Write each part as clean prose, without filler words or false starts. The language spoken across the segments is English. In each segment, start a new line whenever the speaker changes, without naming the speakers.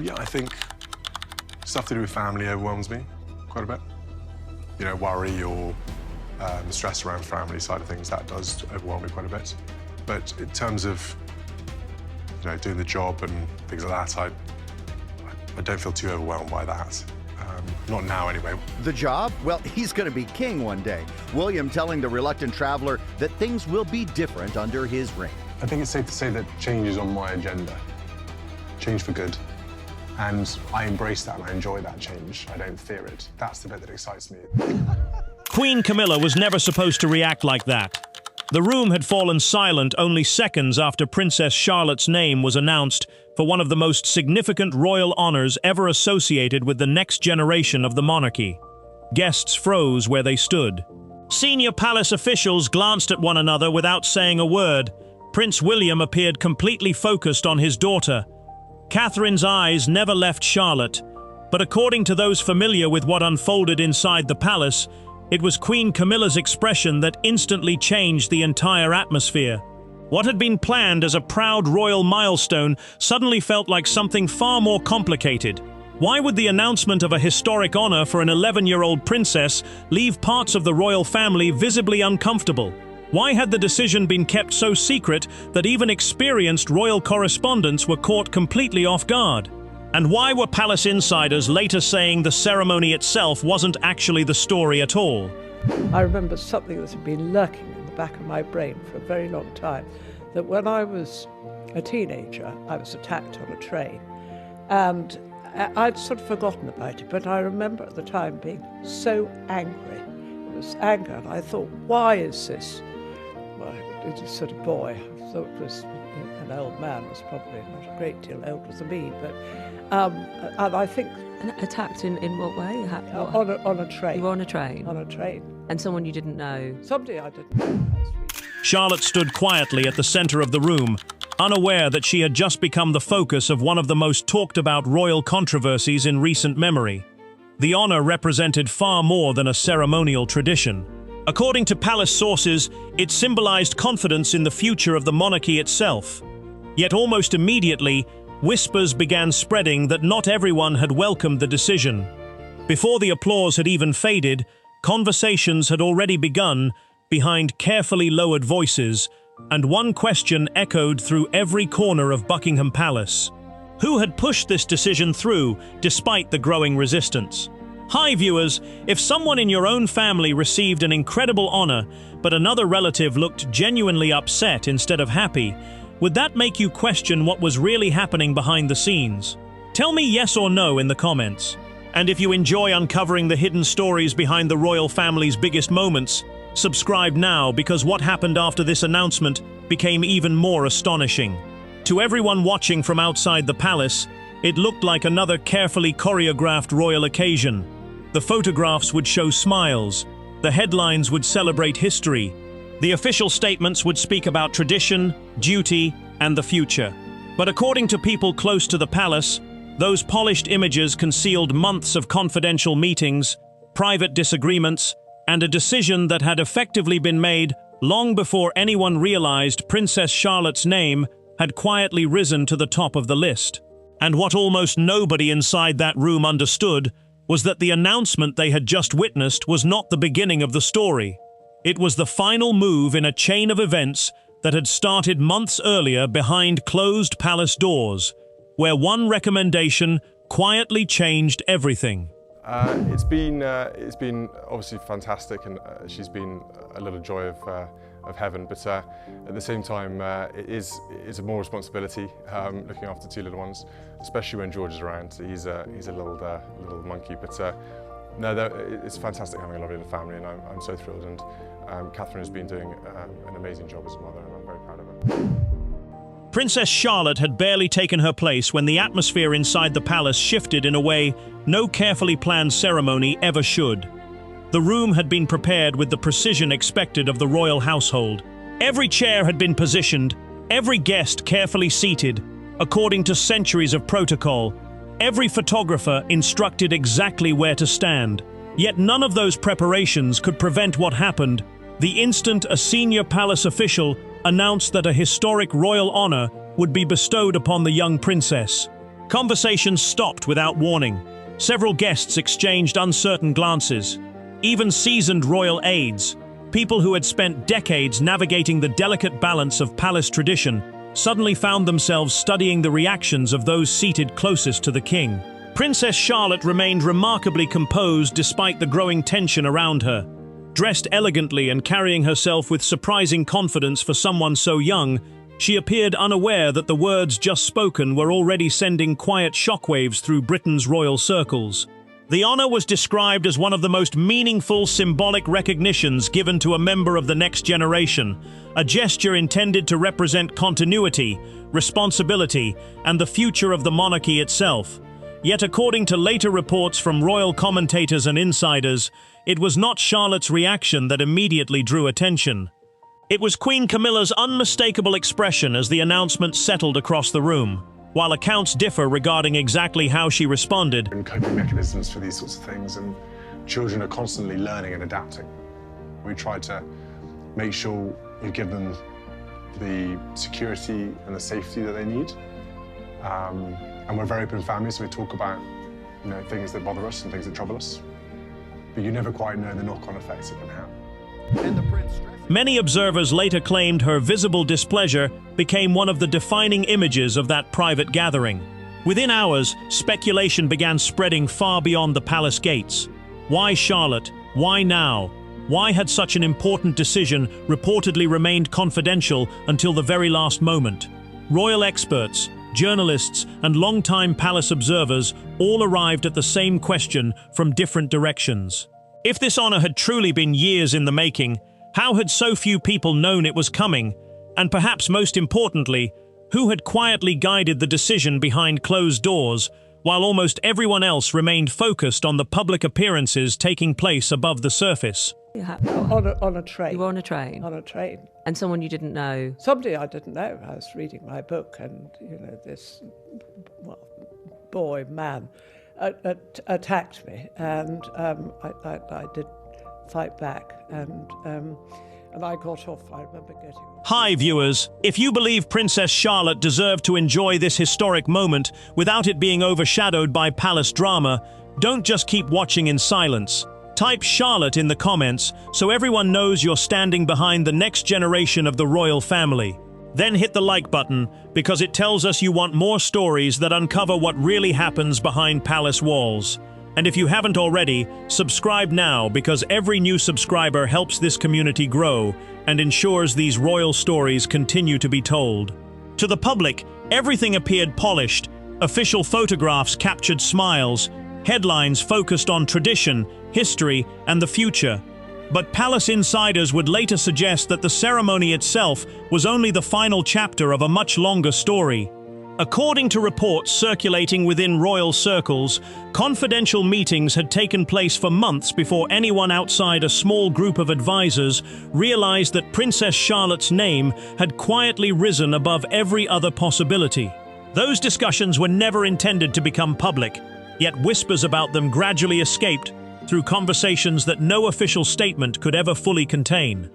Yeah, I think stuff to do with family overwhelms me quite a bit. You know, worry or the stress around family side of things, that does overwhelm me quite a bit. But in terms of, you know, doing the job and things like that, I don't feel too overwhelmed by that. Not now, anyway.
The job? Well, he's going to be king one day. William telling the reluctant traveler that things will be different under his reign.
I think it's safe to say that change is on my agenda. Change for good. And I embrace that and I enjoy that change. I don't fear it. That's the bit that excites me.
Queen Camilla was never supposed to react like that. The room had fallen silent only seconds after Princess Charlotte's name was announced for one of the most significant royal honors ever associated with the next generation of the monarchy. Guests froze where they stood. Senior palace officials glanced at one another without saying a word. Prince William appeared completely focused on his daughter. Catherine's eyes never left Charlotte, but according to those familiar with what unfolded inside the palace, it was Queen Camilla's expression that instantly changed the entire atmosphere. What had been planned as a proud royal milestone suddenly felt like something far more complicated. Why would the announcement of a historic honor for an 11-year-old princess leave parts of the royal family visibly uncomfortable? Why had the decision been kept so secret that even experienced royal correspondents were caught completely off guard? And why were palace insiders later saying the ceremony itself wasn't actually the story at all?
I remember something that had been lurking in the back of my brain for a very long time, that when I was a teenager, I was attacked on a train, and I'd sort of forgotten about it, but I remember at the time being so angry. It was anger, and I thought, why is this? Well, it was sort of boy. I thought it was an old man, was probably not a great deal older than me, but and I think...
Attacked in what way?
On a train.
You were on a train?
On a train.
And someone you didn't know?
Somebody I didn't know.
Charlotte stood quietly at the center of the room, unaware that she had just become the focus of one of the most talked-about royal controversies in recent memory. The honor represented far more than a ceremonial tradition. According to palace sources, it symbolized confidence in the future of the monarchy itself. Yet almost immediately, whispers began spreading that not everyone had welcomed the decision. Before the applause had even faded, conversations had already begun behind carefully lowered voices, and one question echoed through every corner of Buckingham Palace. Who had pushed this decision through, despite the growing resistance? Hi viewers, if someone in your own family received an incredible honor, but another relative looked genuinely upset instead of happy, would that make you question what was really happening behind the scenes? Tell me yes or no in the comments. And if you enjoy uncovering the hidden stories behind the royal family's biggest moments, subscribe now, because what happened after this announcement became even more astonishing. To everyone watching from outside the palace, it looked like another carefully choreographed royal occasion. The photographs would show smiles, the headlines would celebrate history, the official statements would speak about tradition, duty, and the future. But according to people close to the palace, those polished images concealed months of confidential meetings, private disagreements, and a decision that had effectively been made long before anyone realized Princess Charlotte's name had quietly risen to the top of the list. And what almost nobody inside that room understood was that the announcement they had just witnessed was not the beginning of the story. It was the final move in a chain of events that had started months earlier behind closed palace doors, where one recommendation quietly changed everything.
It's been obviously fantastic, and she's been a little joy of heaven. But at the same time, it is more responsibility looking after two little ones, especially when George is around. He's a little monkey, but no, it's fantastic having a lovely little family, and I'm so thrilled. And Catherine has been doing an amazing job as a mother, and I'm very proud of her.
Princess Charlotte had barely taken her place when the atmosphere inside the palace shifted in a way no carefully planned ceremony ever should. The room had been prepared with the precision expected of the royal household. Every chair had been positioned, every guest carefully seated, according to centuries of protocol. Every photographer instructed exactly where to stand. Yet none of those preparations could prevent what happened the instant a senior palace official announced that a historic royal honor would be bestowed upon the young princess. Conversations stopped without warning. Several guests exchanged uncertain glances. Even seasoned royal aides, people who had spent decades navigating the delicate balance of palace tradition, suddenly found themselves studying the reactions of those seated closest to the king. Princess Charlotte remained remarkably composed despite the growing tension around her. Dressed elegantly and carrying herself with surprising confidence for someone so young, she appeared unaware that the words just spoken were already sending quiet shockwaves through Britain's royal circles. The honor was described as one of the most meaningful symbolic recognitions given to a member of the next generation, a gesture intended to represent continuity, responsibility, and the future of the monarchy itself. Yet according to later reports from royal commentators and insiders, it was not Charlotte's reaction that immediately drew attention. It was Queen Camilla's unmistakable expression as the announcement settled across the room. While accounts differ regarding exactly how she responded,
And coping mechanisms for these sorts of things, and children are constantly learning and adapting. We try to make sure we give them the security and the safety that they need. And we're a very open family, so we talk about things that bother us and things that trouble us. But you never quite know the knock-on effects it can have.
And the prince
many observers later claimed her visible displeasure became one of the defining images of that private gathering. Within hours, speculation began spreading far beyond the palace gates. Why Charlotte? Why now? Why had such an important decision reportedly remained confidential until the very last moment? Royal experts, journalists, and longtime palace observers all arrived at the same question from different directions. If this honor had truly been years in the making, how had so few people known it was coming? And perhaps most importantly, who had quietly guided the decision behind closed doors, while almost everyone else remained focused on the public appearances taking place above the surface?
On a train.
You were on a train?
On a train.
And someone you didn't know?
Somebody I didn't know. I was reading my book, and this man attacked me, and I did fight back, and I got off. I remember getting off.
Hi viewers, if you believe Princess Charlotte deserved to enjoy this historic moment without it being overshadowed by palace drama, don't just keep watching in silence. Type Charlotte in the comments so everyone knows you're standing behind the next generation of the royal family. Then hit the like button, because it tells us you want more stories that uncover what really happens behind palace walls. And if you haven't already, subscribe now, because every new subscriber helps this community grow and ensures these royal stories continue to be told. To the public, everything appeared polished. Official photographs captured smiles, headlines focused on tradition, history, and the future. But palace insiders would later suggest that the ceremony itself was only the final chapter of a much longer story. According to reports circulating within royal circles, confidential meetings had taken place for months before anyone outside a small group of advisors realized that Princess Charlotte's name had quietly risen above every other possibility. Those discussions were never intended to become public, yet whispers about them gradually escaped through conversations that no official statement could ever fully contain.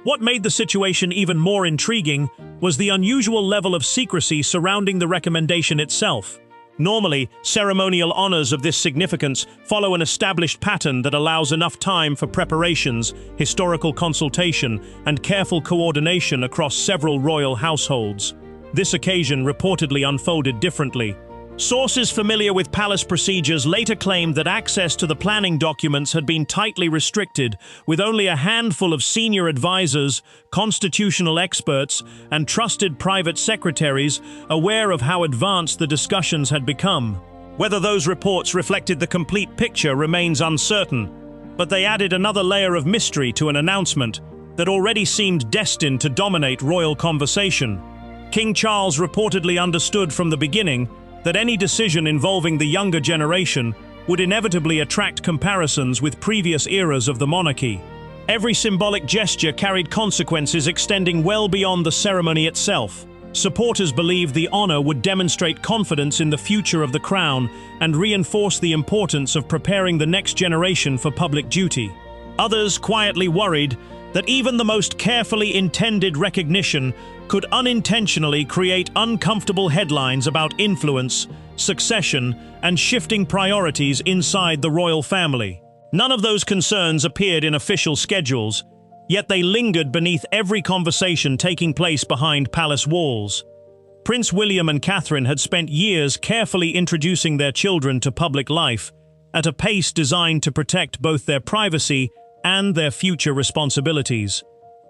What made the situation even more intriguing was the unusual level of secrecy surrounding the recommendation itself. Normally, ceremonial honors of this significance follow an established pattern that allows enough time for preparations, historical consultation, and careful coordination across several royal households. This occasion reportedly unfolded differently. Sources familiar with palace procedures later claimed that access to the planning documents had been tightly restricted, with only a handful of senior advisors, constitutional experts, and trusted private secretaries aware of how advanced the discussions had become. Whether those reports reflected the complete picture remains uncertain, but they added another layer of mystery to an announcement that already seemed destined to dominate royal conversation. King Charles reportedly understood from the beginning that any decision involving the younger generation would inevitably attract comparisons with previous eras of the monarchy. Every symbolic gesture carried consequences extending well beyond the ceremony itself. Supporters believed the honor would demonstrate confidence in the future of the crown and reinforce the importance of preparing the next generation for public duty. Others quietly worried that even the most carefully intended recognition could unintentionally create uncomfortable headlines about influence, succession, and shifting priorities inside the royal family. None of those concerns appeared in official schedules, yet they lingered beneath every conversation taking place behind palace walls. Prince William and Catherine had spent years carefully introducing their children to public life, at a pace designed to protect both their privacy and their future responsibilities.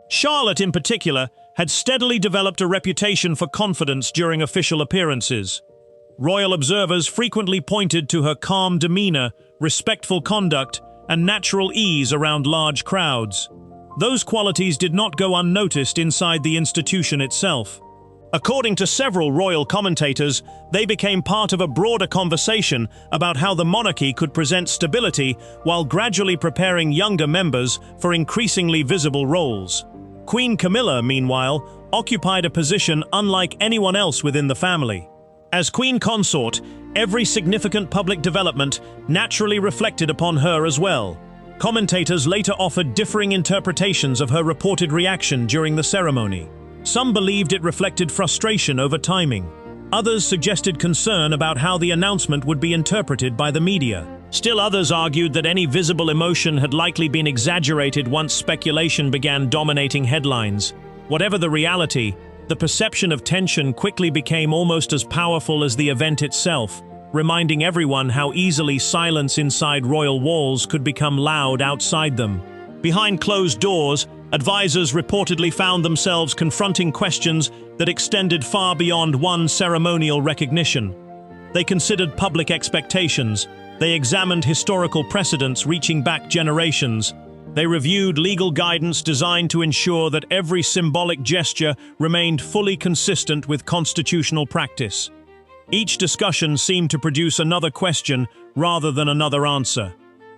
Charlotte, in particular, had steadily developed a reputation for confidence during official appearances. Royal observers frequently pointed to her calm demeanor, respectful conduct, and natural ease around large crowds. Those qualities did not go unnoticed inside the institution itself. According to several royal commentators, they became part of a broader conversation about how the monarchy could present stability while gradually preparing younger members for increasingly visible roles. Queen Camilla, meanwhile, occupied a position unlike anyone else within the family. As queen consort, every significant public development naturally reflected upon her as well. Commentators later offered differing interpretations of her reported reaction during the ceremony. Some believed it reflected frustration over timing. Others suggested concern about how the announcement would be interpreted by the media. Still others argued that any visible emotion had likely been exaggerated once speculation began dominating headlines. Whatever the reality, the perception of tension quickly became almost as powerful as the event itself, reminding everyone how easily silence inside royal walls could become loud outside them. Behind closed doors, advisors reportedly found themselves confronting questions that extended far beyond one ceremonial recognition. They considered public expectations. They examined historical precedents reaching back generations. They reviewed legal guidance designed to ensure that every symbolic gesture remained fully consistent with constitutional practice. Each discussion seemed to produce another question rather than another answer.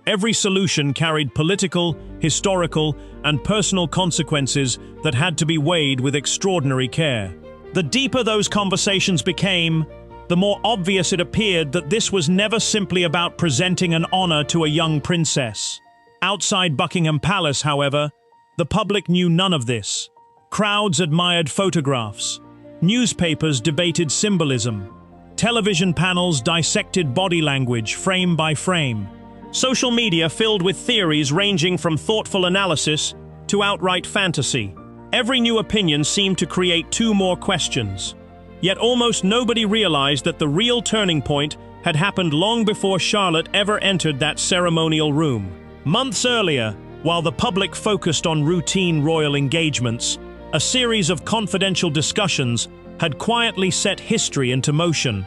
Every solution carried political, historical, and personal consequences that had to be weighed with extraordinary care. The deeper those conversations became, the more obvious it appeared that this was never simply about presenting an honor to a young princess. Outside Buckingham Palace, however, the public knew none of this. Crowds admired photographs. Newspapers debated symbolism. Television panels dissected body language frame by frame. Social media filled with theories ranging from thoughtful analysis to outright fantasy. Every new opinion seemed to create two more questions. Yet almost nobody realized that the real turning point had happened long before Charlotte ever entered that ceremonial room. Months earlier, while the public focused on routine royal engagements, a series of confidential discussions had quietly set history into motion.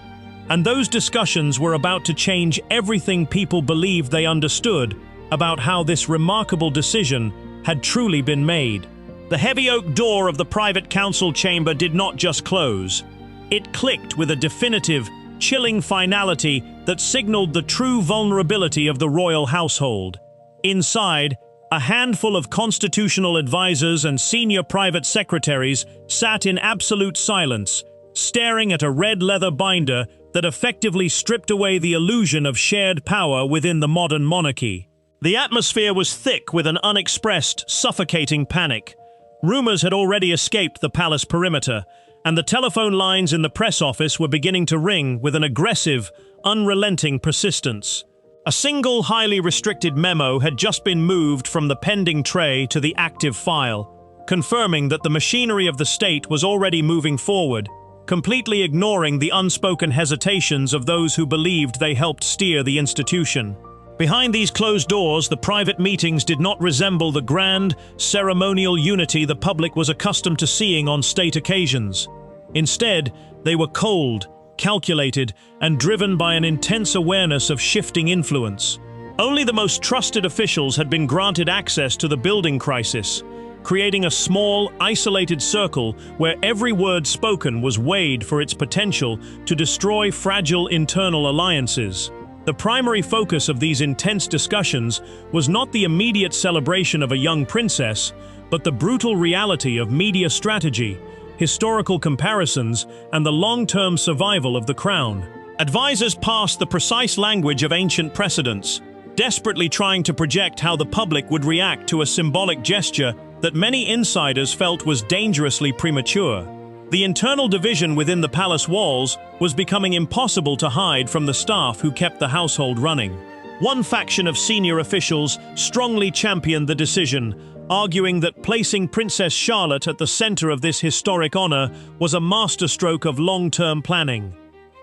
And those discussions were about to change everything people believed they understood about how this remarkable decision had truly been made. The heavy oak door of the private council chamber did not just close. It clicked with a definitive, chilling finality that signaled the true vulnerability of the royal household. Inside, a handful of constitutional advisors and senior private secretaries sat in absolute silence, staring at a red leather binder that effectively stripped away the illusion of shared power within the modern monarchy. The atmosphere was thick with an unexpressed, suffocating panic. Rumors had already escaped the palace perimeter, and the telephone lines in the press office were beginning to ring with an aggressive, unrelenting persistence. A single highly restricted memo had just been moved from the pending tray to the active file, confirming that the machinery of the state was already moving forward, completely ignoring the unspoken hesitations of those who believed they helped steer the institution. Behind these closed doors, the private meetings did not resemble the grand, ceremonial unity the public was accustomed to seeing on state occasions. Instead, they were cold, calculated, and driven by an intense awareness of shifting influence. Only the most trusted officials had been granted access to the building crisis, creating a small, isolated circle where every word spoken was weighed for its potential to destroy fragile internal alliances. The primary focus of these intense discussions was not the immediate celebration of a young princess, but the brutal reality of media strategy, historical comparisons, and the long-term survival of the crown. Advisors passed the precise language of ancient precedents, desperately trying to project how the public would react to a symbolic gesture that many insiders felt was dangerously premature. The internal division within the palace walls was becoming impossible to hide from the staff who kept the household running. One faction of senior officials strongly championed the decision, arguing that placing Princess Charlotte at the center of this historic honor was a masterstroke of long-term planning.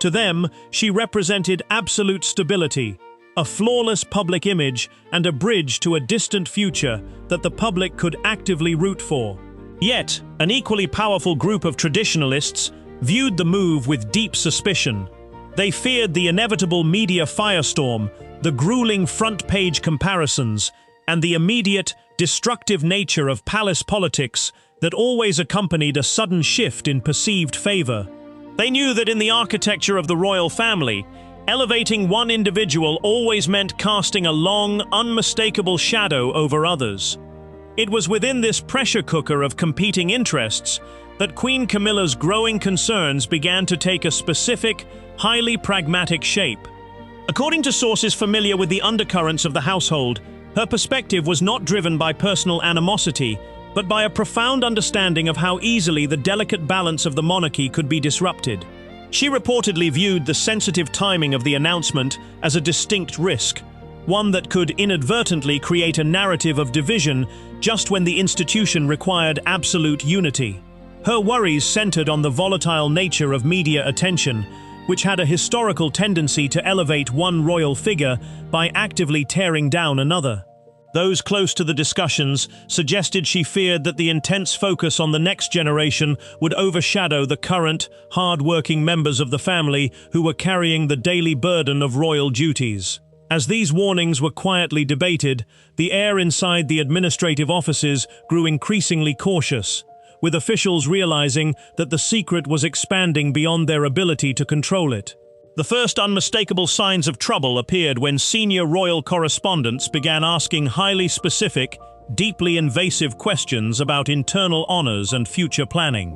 To them, she represented absolute stability, a flawless public image, and a bridge to a distant future that the public could actively root for. Yet, an equally powerful group of traditionalists viewed the move with deep suspicion. They feared the inevitable media firestorm, the grueling front-page comparisons, and the immediate, destructive nature of palace politics that always accompanied a sudden shift in perceived favor. They knew that in the architecture of the royal family, elevating one individual always meant casting a long, unmistakable shadow over others. It was within this pressure cooker of competing interests that Queen Camilla's growing concerns began to take a specific, highly pragmatic shape. According to sources familiar with the undercurrents of the household, her perspective was not driven by personal animosity, but by a profound understanding of how easily the delicate balance of the monarchy could be disrupted. She reportedly viewed the sensitive timing of the announcement as a distinct risk, one that could inadvertently create a narrative of division just when the institution required absolute unity. Her worries centered on the volatile nature of media attention, which had a historical tendency to elevate one royal figure by actively tearing down another. Those close to the discussions suggested she feared that the intense focus on the next generation would overshadow the current, hard-working members of the family who were carrying the daily burden of royal duties. As these warnings were quietly debated, the air inside the administrative offices grew increasingly cautious, with officials realizing that the secret was expanding beyond their ability to control it. The first unmistakable signs of trouble appeared when senior royal correspondents began asking highly specific, deeply invasive questions about internal honors and future planning.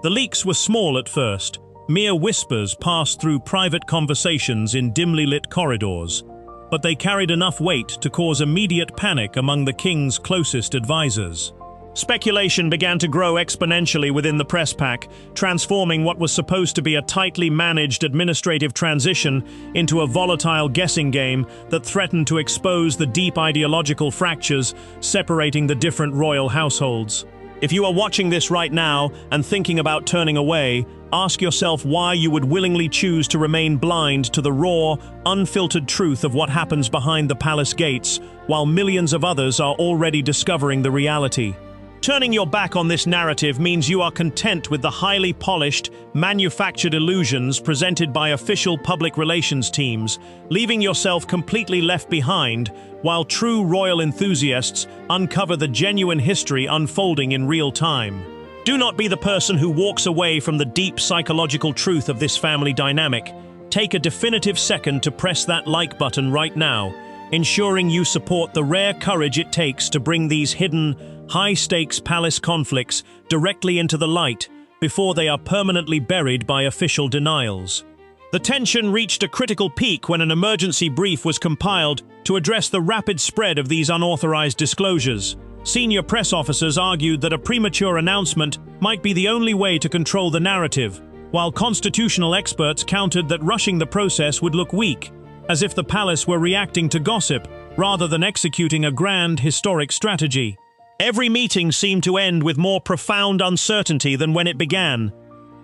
The leaks were small at first, mere whispers passed through private conversations in dimly lit corridors, but they carried enough weight to cause immediate panic among the king's closest advisors. Speculation began to grow exponentially within the press pack, transforming what was supposed to be a tightly managed administrative transition into a volatile guessing game that threatened to expose the deep ideological fractures separating the different royal households. If you are watching this right now and thinking about turning away, ask yourself why you would willingly choose to remain blind to the raw, unfiltered truth of what happens behind the palace gates, while millions of others are already discovering the reality. Turning your back on this narrative means you are content with the highly polished, manufactured illusions presented by official public relations teams, leaving yourself completely left behind, while true royal enthusiasts uncover the genuine history unfolding in real time. Do not be the person who walks away from the deep psychological truth of this family dynamic. Take a definitive second to press that like button right now, ensuring you support the rare courage it takes to bring these hidden, high-stakes palace conflicts directly into the light before they are permanently buried by official denials. The tension reached a critical peak when an emergency brief was compiled to address the rapid spread of these unauthorized disclosures. Senior press officers argued that a premature announcement might be the only way to control the narrative, while constitutional experts countered that rushing the process would look weak, as if the palace were reacting to gossip rather than executing a grand historic strategy. Every meeting seemed to end with more profound uncertainty than when it began,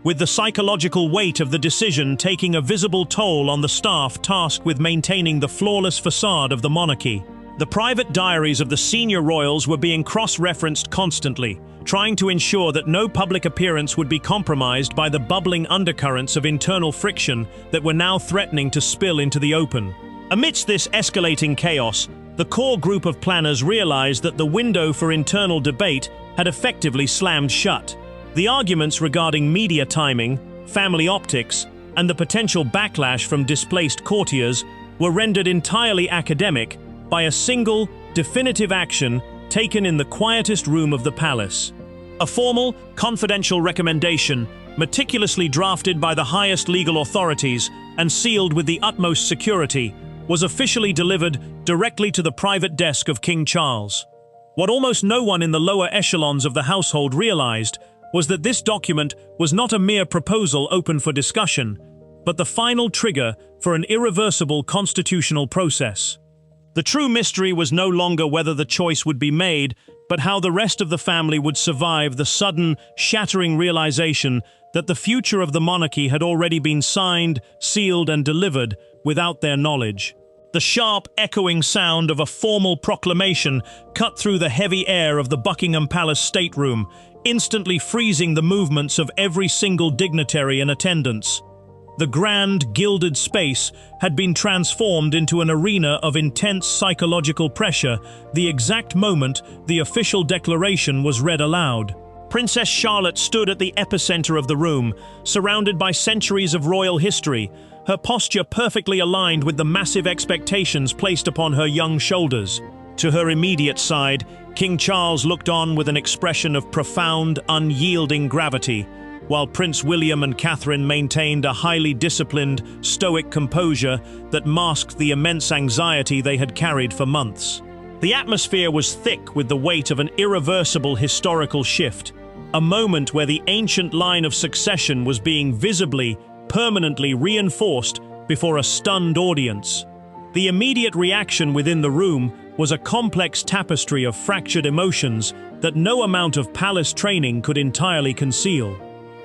with the psychological weight of the decision taking a visible toll on the staff tasked with maintaining the flawless facade of the monarchy. The private diaries of the senior royals were being cross-referenced constantly, trying to ensure that no public appearance would be compromised by the bubbling undercurrents of internal friction that were now threatening to spill into the open. Amidst this escalating chaos, the core group of planners realized that the window for internal debate had effectively slammed shut. The arguments regarding media timing, family optics, and the potential backlash from displaced courtiers were rendered entirely academic by a single, definitive action taken in the quietest room of the palace. A formal, confidential recommendation, meticulously drafted by the highest legal authorities and sealed with the utmost security, was officially delivered directly to the private desk of King Charles. What almost no one in the lower echelons of the household realized was that this document was not a mere proposal open for discussion, but the final trigger for an irreversible constitutional process. The true mystery was no longer whether the choice would be made, but how the rest of the family would survive the sudden, shattering realization that the future of the monarchy had already been signed, sealed, and delivered without their knowledge. The sharp, echoing sound of a formal proclamation cut through the heavy air of the Buckingham Palace stateroom, instantly freezing the movements of every single dignitary in attendance. The grand, gilded space had been transformed into an arena of intense psychological pressure the exact moment the official declaration was read aloud. Princess Charlotte stood at the epicenter of the room, surrounded by centuries of royal history, her posture perfectly aligned with the massive expectations placed upon her young shoulders. To her immediate side, King Charles looked on with an expression of profound, unyielding gravity, while Prince William and Catherine maintained a highly disciplined, stoic composure that masked the immense anxiety they had carried for months. The atmosphere was thick with the weight of an irreversible historical shift, a moment where the ancient line of succession was being visibly, permanently reinforced before a stunned audience. The immediate reaction within the room was a complex tapestry of fractured emotions that no amount of palace training could entirely conceal.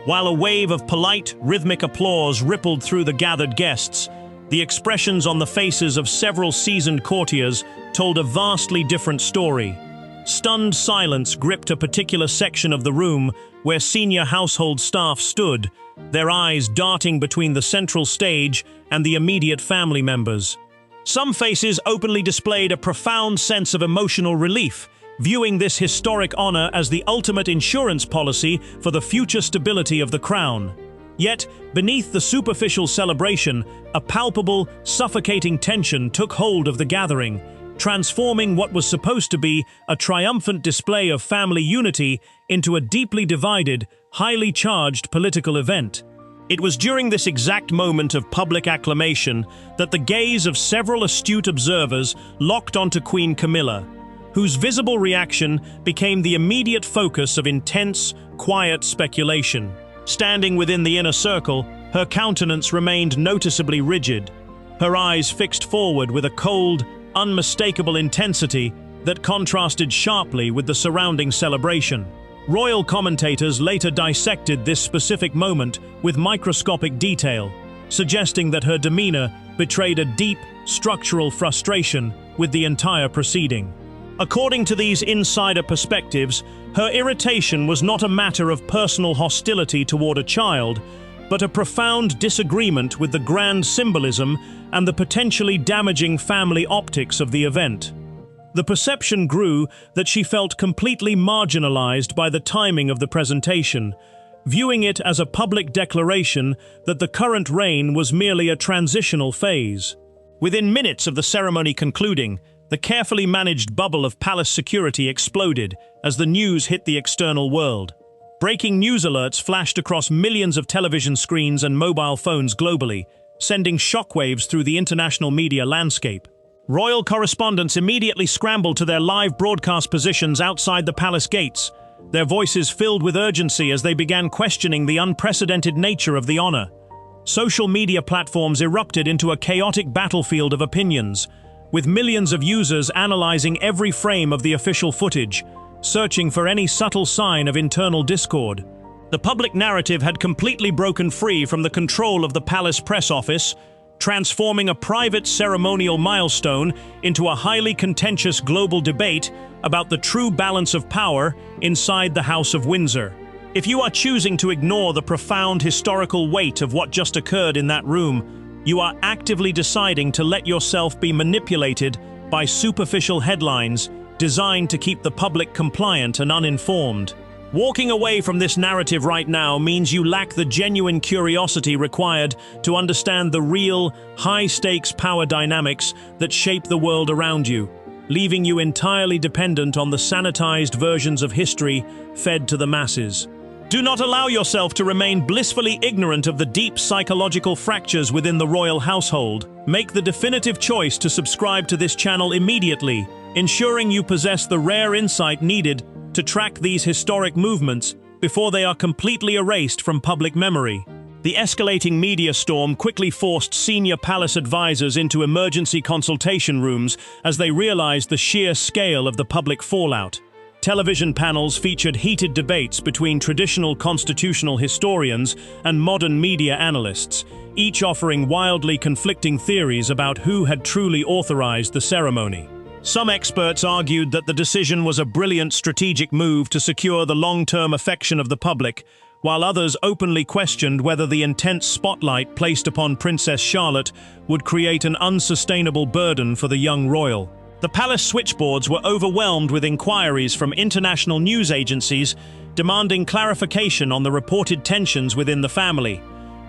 While a wave of polite, rhythmic applause rippled through the gathered guests, the expressions on the faces of several seasoned courtiers told a vastly different story. Stunned silence gripped a particular section of the room where senior household staff stood, their eyes darting between the central stage and the immediate family members. Some faces openly displayed a profound sense of emotional relief, viewing this historic honor as the ultimate insurance policy for the future stability of the crown. Yet, beneath the superficial celebration, a palpable, suffocating tension took hold of the gathering, transforming what was supposed to be a triumphant display of family unity into a deeply divided, highly charged political event. It was during this exact moment of public acclamation that the gaze of several astute observers locked onto Queen Camilla, whose visible reaction became the immediate focus of intense, quiet speculation. Standing within the inner circle, her countenance remained noticeably rigid, her eyes fixed forward with a cold, unmistakable intensity that contrasted sharply with the surrounding celebration. Royal commentators later dissected this specific moment with microscopic detail, suggesting that her demeanor betrayed a deep, structural frustration with the entire proceeding. According to these insider perspectives, her irritation was not a matter of personal hostility toward a child, but a profound disagreement with the grand symbolism and the potentially damaging family optics of the event. The perception grew that she felt completely marginalized by the timing of the presentation, viewing it as a public declaration that the current reign was merely a transitional phase. Within minutes of the ceremony concluding, the carefully managed bubble of palace security exploded as the news hit the external world. Breaking news alerts flashed across millions of television screens and mobile phones globally, sending shockwaves through the international media landscape. Royal correspondents immediately scrambled to their live broadcast positions outside the palace gates, their voices filled with urgency as they began questioning the unprecedented nature of the honor. Social media platforms erupted into a chaotic battlefield of opinions, with millions of users analyzing every frame of the official footage, searching for any subtle sign of internal discord. The public narrative had completely broken free from the control of the palace press office, transforming a private ceremonial milestone into a highly contentious global debate about the true balance of power inside the House of Windsor. If you are choosing to ignore the profound historical weight of what just occurred in that room, you are actively deciding to let yourself be manipulated by superficial headlines designed to keep the public compliant and uninformed. Walking away from this narrative right now means you lack the genuine curiosity required to understand the real, high-stakes power dynamics that shape the world around you, leaving you entirely dependent on the sanitized versions of history fed to the masses. Do not allow yourself to remain blissfully ignorant of the deep psychological fractures within the royal household. Make the definitive choice to subscribe to this channel immediately, ensuring you possess the rare insight needed to track these historic movements before they are completely erased from public memory. The escalating media storm quickly forced senior palace advisors into emergency consultation rooms as they realized the sheer scale of the public fallout. Television panels featured heated debates between traditional constitutional historians and modern media analysts, each offering wildly conflicting theories about who had truly authorized the ceremony. Some experts argued that the decision was a brilliant strategic move to secure the long-term affection of the public, while others openly questioned whether the intense spotlight placed upon Princess Charlotte would create an unsustainable burden for the young royal. The palace switchboards were overwhelmed with inquiries from international news agencies demanding clarification on the reported tensions within the family,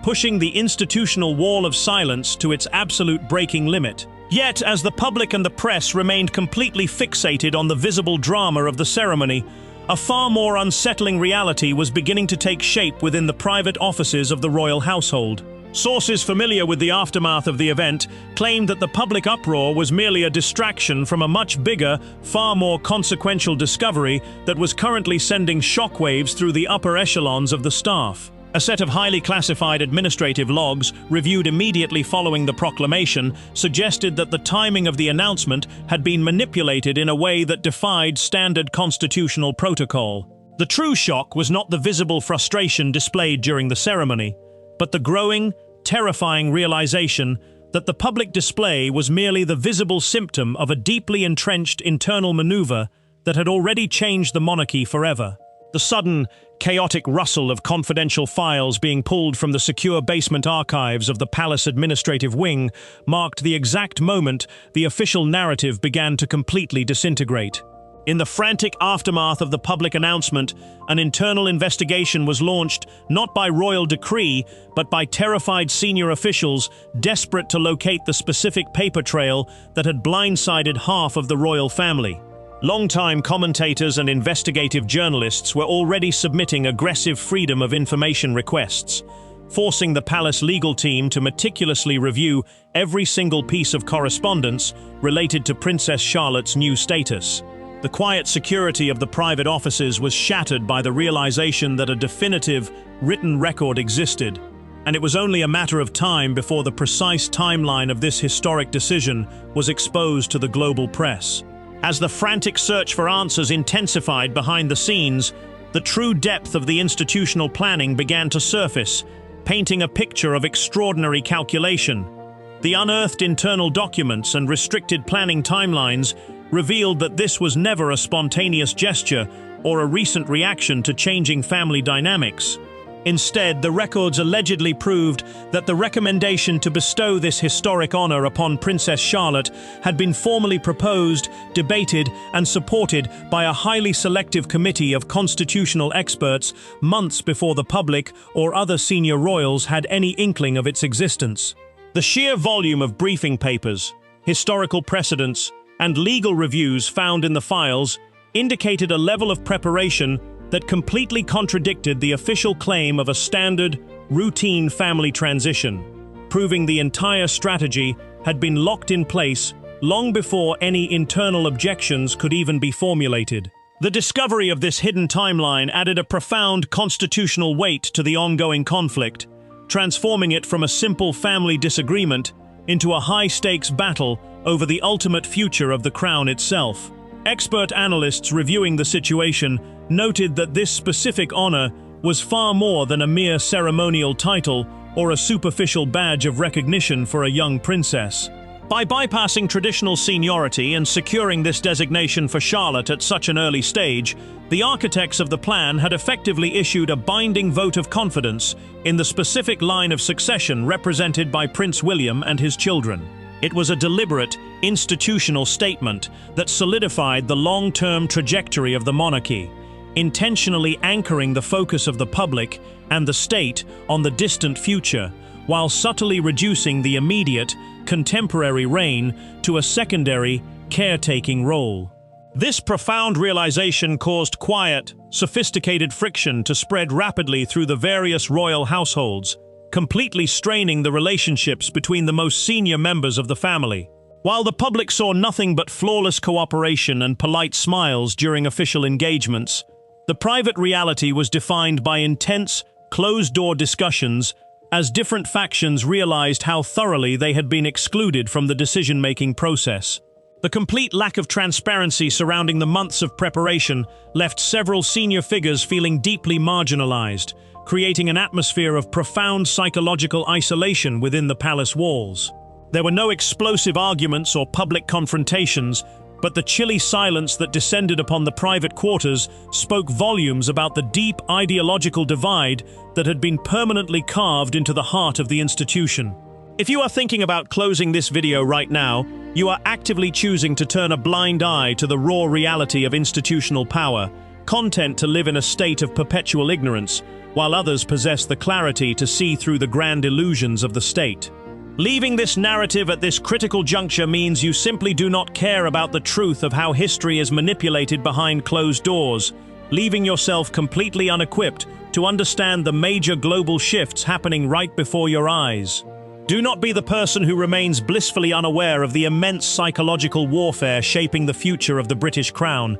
pushing the institutional wall of silence to its absolute breaking limit. Yet, as the public and the press remained completely fixated on the visible drama of the ceremony, a far more unsettling reality was beginning to take shape within the private offices of the royal household. Sources familiar with the aftermath of the event claimed that the public uproar was merely a distraction from a much bigger, far more consequential discovery that was currently sending shockwaves through the upper echelons of the staff. A set of highly classified administrative logs, reviewed immediately following the proclamation, suggested that the timing of the announcement had been manipulated in a way that defied standard constitutional protocol. The true shock was not the visible frustration displayed during the ceremony, but the growing, terrifying realization that the public display was merely the visible symptom of a deeply entrenched internal maneuver that had already changed the monarchy forever. The sudden, chaotic rustle of confidential files being pulled from the secure basement archives of the palace administrative wing marked the exact moment the official narrative began to completely disintegrate. In the frantic aftermath of the public announcement, an internal investigation was launched not by royal decree, but by terrified senior officials desperate to locate the specific paper trail that had blindsided half of the royal family. Longtime commentators and investigative journalists were already submitting aggressive freedom of information requests, forcing the palace legal team to meticulously review every single piece of correspondence related to Princess Charlotte's new status. The quiet security of the private offices was shattered by the realization that a definitive, written record existed, and it was only a matter of time before the precise timeline of this historic decision was exposed to the global press. As the frantic search for answers intensified behind the scenes, the true depth of the institutional planning began to surface, painting a picture of extraordinary calculation. The unearthed internal documents and restricted planning timelines revealed that this was never a spontaneous gesture or a recent reaction to changing family dynamics. Instead, the records allegedly proved that the recommendation to bestow this historic honor upon Princess Charlotte had been formally proposed, debated, and supported by a highly selective committee of constitutional experts months before the public or other senior royals had any inkling of its existence. The sheer volume of briefing papers, historical precedents, and legal reviews found in the files indicated a level of preparation that completely contradicted the official claim of a standard, routine family transition, proving the entire strategy had been locked in place long before any internal objections could even be formulated. The discovery of this hidden timeline added a profound constitutional weight to the ongoing conflict, transforming it from a simple family disagreement into a high-stakes battle over the ultimate future of the crown itself. Expert analysts reviewing the situation noted that this specific honor was far more than a mere ceremonial title or a superficial badge of recognition for a young princess. By bypassing traditional seniority and securing this designation for Charlotte at such an early stage, the architects of the plan had effectively issued a binding vote of confidence in the specific line of succession represented by Prince William and his children. It was a deliberate, institutional statement that solidified the long-term trajectory of the monarchy, intentionally anchoring the focus of the public and the state on the distant future, while subtly reducing the immediate, contemporary reign to a secondary, caretaking role. This profound realization caused quiet, sophisticated friction to spread rapidly through the various royal households, completely straining the relationships between the most senior members of the family. While the public saw nothing but flawless cooperation and polite smiles during official engagements, the private reality was defined by intense, closed-door discussions as different factions realized how thoroughly they had been excluded from the decision-making process. The complete lack of transparency surrounding the months of preparation left several senior figures feeling deeply marginalized, creating an atmosphere of profound psychological isolation within the palace walls. There were no explosive arguments or public confrontations, but the chilly silence that descended upon the private quarters spoke volumes about the deep ideological divide that had been permanently carved into the heart of the institution. If you are thinking about closing this video right now, you are actively choosing to turn a blind eye to the raw reality of institutional power, content to live in a state of perpetual ignorance, while others possess the clarity to see through the grand illusions of the state. Leaving this narrative at this critical juncture means you simply do not care about the truth of how history is manipulated behind closed doors, leaving yourself completely unequipped to understand the major global shifts happening right before your eyes. Do not be the person who remains blissfully unaware of the immense psychological warfare shaping the future of the British Crown.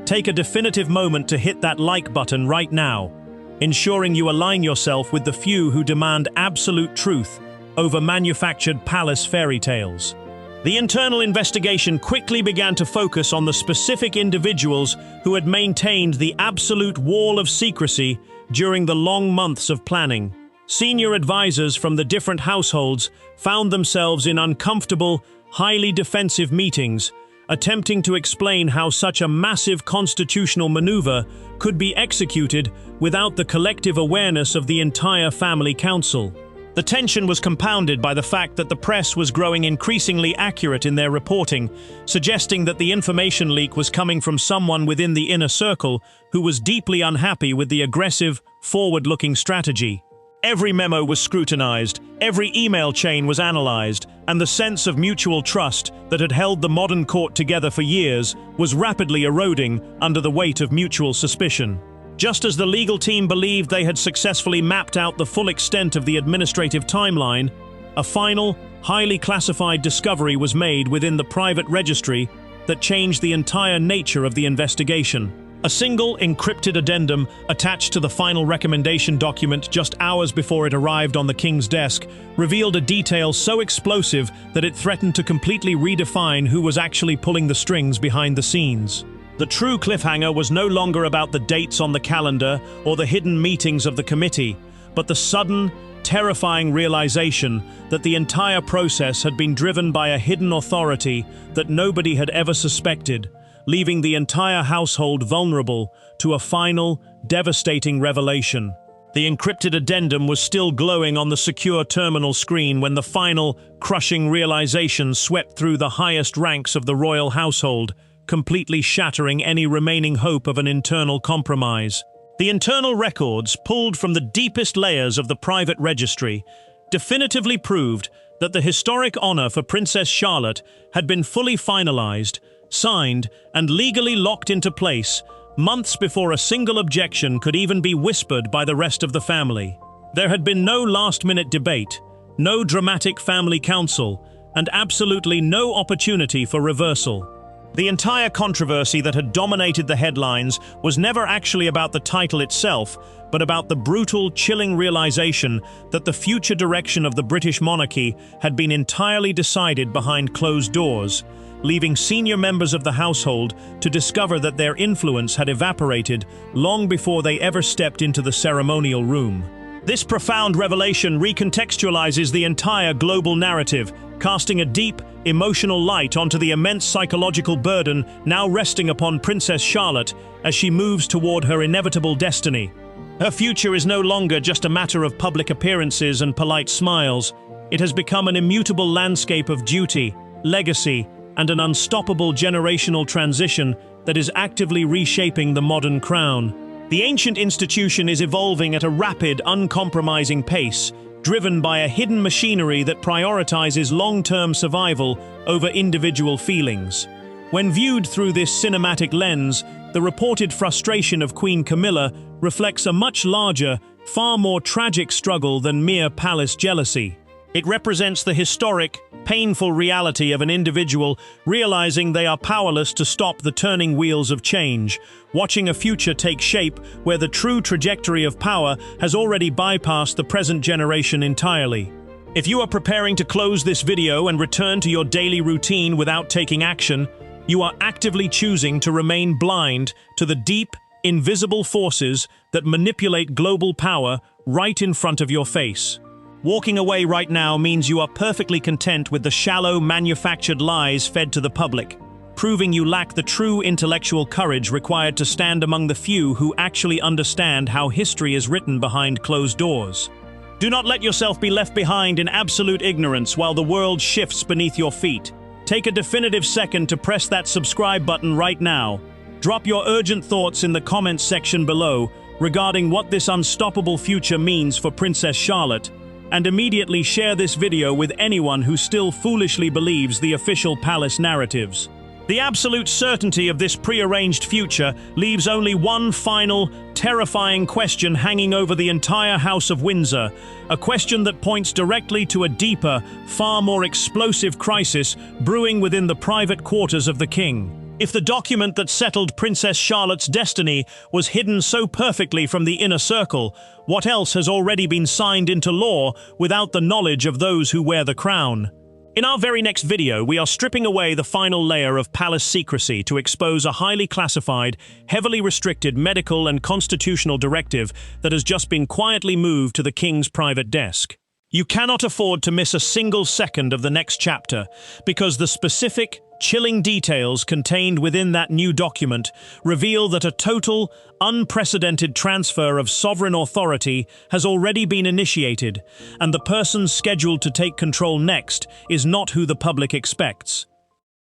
Take a definitive moment to hit that like button right now, ensuring you align yourself with the few who demand absolute truth over manufactured palace fairy tales. The internal investigation quickly began to focus on the specific individuals who had maintained the absolute wall of secrecy during the long months of planning. Senior advisors from the different households found themselves in uncomfortable, highly defensive meetings, attempting to explain how such a massive constitutional maneuver could be executed without the collective awareness of the entire family council. The tension was compounded by the fact that the press was growing increasingly accurate in their reporting, suggesting that the information leak was coming from someone within the inner circle who was deeply unhappy with the aggressive, forward-looking strategy. Every memo was scrutinized, every email chain was analyzed, and the sense of mutual trust that had held the modern court together for years was rapidly eroding under the weight of mutual suspicion. Just as the legal team believed they had successfully mapped out the full extent of the administrative timeline, a final, highly classified discovery was made within the private registry that changed the entire nature of the investigation. A single encrypted addendum attached to the final recommendation document just hours before it arrived on the King's desk revealed a detail so explosive that it threatened to completely redefine who was actually pulling the strings behind the scenes. The true cliffhanger was no longer about the dates on the calendar or the hidden meetings of the committee, but the sudden, terrifying realization that the entire process had been driven by a hidden authority that nobody had ever suspected, leaving the entire household vulnerable to a final, devastating revelation. The encrypted addendum was still glowing on the secure terminal screen when the final, crushing realization swept through the highest ranks of the royal household, completely shattering any remaining hope of an internal compromise. The internal records, pulled from the deepest layers of the private registry, definitively proved that the historic honor for Princess Charlotte had been fully finalized, signed, and legally locked into place months before a single objection could even be whispered by the rest of the family. There had been no last-minute debate, no dramatic family council, and absolutely no opportunity for reversal. The entire controversy that had dominated the headlines was never actually about the title itself, but about the brutal, chilling realization that the future direction of the British monarchy had been entirely decided behind closed doors, leaving senior members of the household to discover that their influence had evaporated long before they ever stepped into the ceremonial room. This profound revelation recontextualizes the entire global narrative, casting a deep, emotional light onto the immense psychological burden now resting upon Princess Charlotte as she moves toward her inevitable destiny. Her future is no longer just a matter of public appearances and polite smiles. It has become an immutable landscape of duty, legacy, and an unstoppable generational transition that is actively reshaping the modern crown. The ancient institution is evolving at a rapid, uncompromising pace, driven by a hidden machinery that prioritizes long-term survival over individual feelings. When viewed through this cinematic lens, the reported frustration of Queen Camilla reflects a much larger, far more tragic struggle than mere palace jealousy. It represents the historic, painful reality of an individual realizing they are powerless to stop the turning wheels of change, watching a future take shape where the true trajectory of power has already bypassed the present generation entirely. If you are preparing to close this video and return to your daily routine without taking action, you are actively choosing to remain blind to the deep, invisible forces that manipulate global power right in front of your face. Walking away right now means you are perfectly content with the shallow, manufactured lies fed to the public, proving you lack the true intellectual courage required to stand among the few who actually understand how history is written behind closed doors. Do not let yourself be left behind in absolute ignorance while the world shifts beneath your feet. Take a definitive second to press that subscribe button right now. Drop your urgent thoughts in the comments section below regarding what this unstoppable future means for Princess Charlotte, and immediately share this video with anyone who still foolishly believes the official palace narratives. The absolute certainty of this prearranged future leaves only one final, terrifying question hanging over the entire House of Windsor, a question that points directly to a deeper, far more explosive crisis brewing within the private quarters of the king. If the document that settled Princess Charlotte's destiny was hidden so perfectly from the inner circle, what else has already been signed into law without the knowledge of those who wear the crown? In our very next video, we are stripping away the final layer of palace secrecy to expose a highly classified, heavily restricted medical and constitutional directive that has just been quietly moved to the king's private desk. You cannot afford to miss a single second of the next chapter, because the specific, chilling details contained within that new document reveal that a total, unprecedented transfer of sovereign authority has already been initiated, and the person scheduled to take control next is not who the public expects.